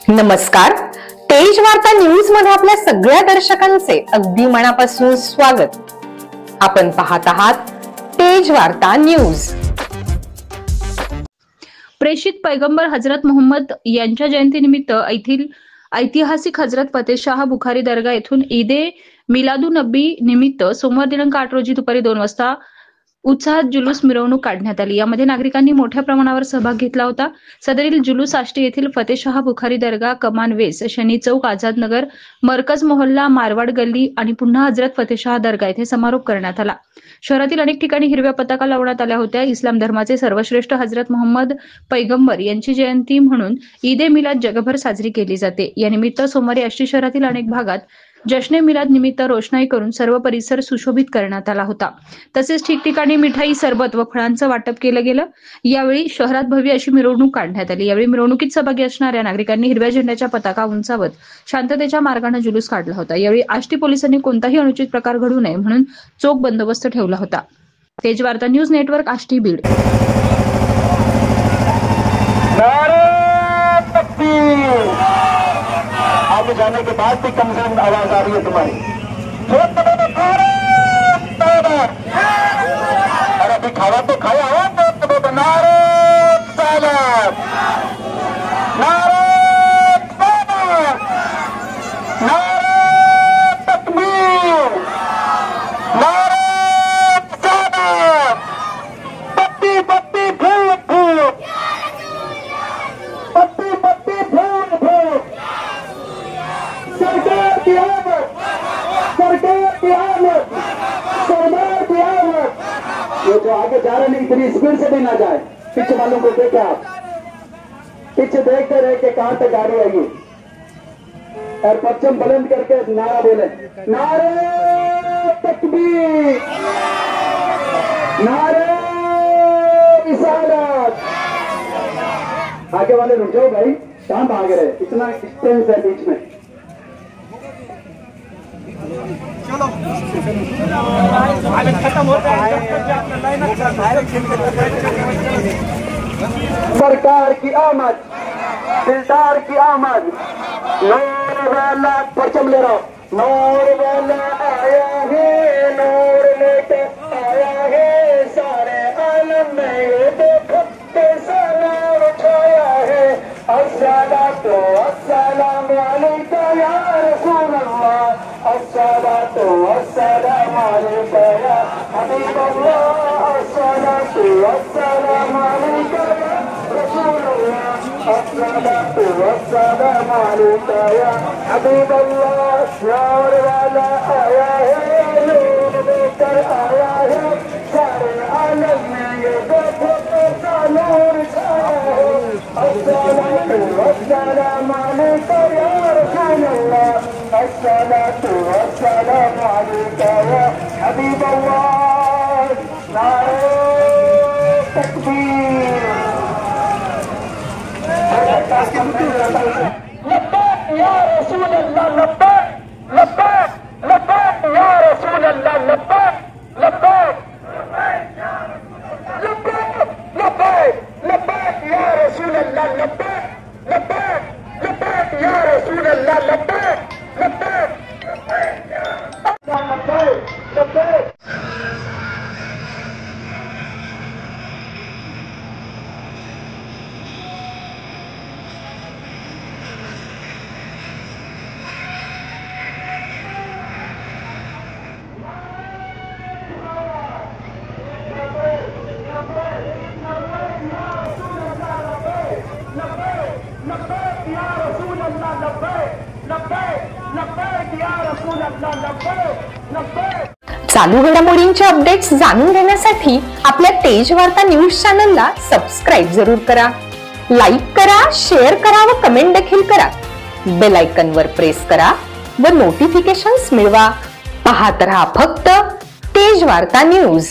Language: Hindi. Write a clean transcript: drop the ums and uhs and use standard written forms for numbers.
नमस्कार. तेज वार्ता न्यूज मध्ये आपल्या सगळ्या दर्शकांचे अगदी मनापासून स्वागत. आपण पाहत आहात तेज वार्ता न्यूज. प्रेषित पैगंबर हजरत मोहम्मद यांच्या जयंतीनिमित्त येथील ऐतिहासिक हजरत फतेशाह बुखारी दर्गा येथून ईदे मिलादुन्नबी निमित्त सोमवार दिनांक 8 रोजी दुपारी 2 वाजता उत्साहात जुलूस मिरवणूक काढण्यात आली. यामध्ये नागरिकांनी मोठ्या प्रमाणावर सहभाग घेतला होता. सदरील जुलूस आष्टी येथील फतेशाह बुखारी दर्गा, कमान वेस, शनी चौक, आझाद नगर, मरकज मोहल्ला, मारवाड गल्ली आणि पुन्हा हजरत फतेशाह दर्गा येथे समारोप करण्यात आला. शहरातील अनेक ठिकाणी हिरव्या पताका लावण्यात आल्या होत्या. इस्लाम धर्माचे सर्वश्रेष्ठ हजरत मोहम्मद पैगंबर यांची जयंती म्हणून ईदे मिलाद जगभर साजरी केली जाते. या निमित्त सोमवारी आष्टी शहरातील अनेक भागात जश्ने मिलाद निमित्त रोषणाई करून सर्व परिसर सुशोभित करण्यात आला होता. तसेच ठिकठिकाणी मिठाई, सरबत व फळांचं वाटप केलं गेलं. यावेळी शहरात भव्य अशी मिरवणूक काढण्यात आली. यावेळी मिरवणुकीत सहभागी असणाऱ्या नागरिकांनी हिरव्या झेंड्याच्या पताका उंचावत शांततेच्या मार्गाने जुलूस काढला होता. यावेळी आष्टी पोलिसांनी कोणताही अनुचित प्रकार घडू नये म्हणून चोख बंदोबस्त ठेवला होता. तेज वार्ता न्यूज नेटवर्क, आष्टी, बीड. आगे जाने के बाद भी कमजोर आवाज आ रही है तुम्हारी. और अभी खावा तो खाया हो तो नारे सालब, नारे सालब, नारे तकबीर, नारे सालब, पत्ती पत्ती फूल फूल, पत्ती पत्ती फूल फूल, सरकार की आमद, सरकार की आमद, सरदार की आमद. ये जो आगे जा रहे हैं इतनी स्पीड से भी ना जाए. पीछे वालों को देखे आप, पीछे देखते रहे कि कहां तक गाड़ी आई और परचम बुलंद करके नारा बोले, नारे तकबीर, नारे रिसालत. आगे वाले रुक जाओ भाई, कहां भाग रहे, इतना डिस्टेंस है बीच में. चलो खत्म हो जाए. सरकार की आमद, दिलदार की आमद, नूर वाला परचम ले रहा, नूर वाला आया है, नूर लेके आया है, सारे आलम में ये देखो कैसा नूर छाया है. अस्सलातु वस्सलामु अलैका या रसूल अल्लाह, अस्सलातु वस्सलामु अलैका या हबीब अल्लाह, अस्सलातु वस्सलामु अलैका या रसूल अल्लाह, अस्सलातु वस्सलामु अलैका या हबीब अल्लाह. नूर वाला आया है, नूर लेकर आया है, सारे आलम में ये देखो कैसा नूर छाया है. अस्सलातु वस्सलामु अलैका या रसूल अल्लाह, अस्सलातु वस्सलामु अलैका या हबीब अल्लाह. नारे तकबीर, लब्बैक या रसूल अल्लाह, लब्बैक लब्बैक लब्बैक या रसूल अल्लाह, लब्बैक लब्बैक लब्बैक लब्बैक लब्बैक या रसूल अल्लाह, लब्बैक लब्बैक लब्बैक या रसूल अल्लाह, लब्बैक लब्बैक लब्बैक लब्बैक. चालू घडामोडींचे अपडेट्स जाणून घेण्यासाठी आपल्या तेज वार्ता न्यूज चॅनलला सबस्क्राईब जरूर करा. लाईक करा, शेअर करा व कमेंट देखील करा. बेल आयकॉन वर प्रेस करा व नोटिफिकेशन्स मिळवा. पाहत रहा फक्त तेज वार्ता न्यूज.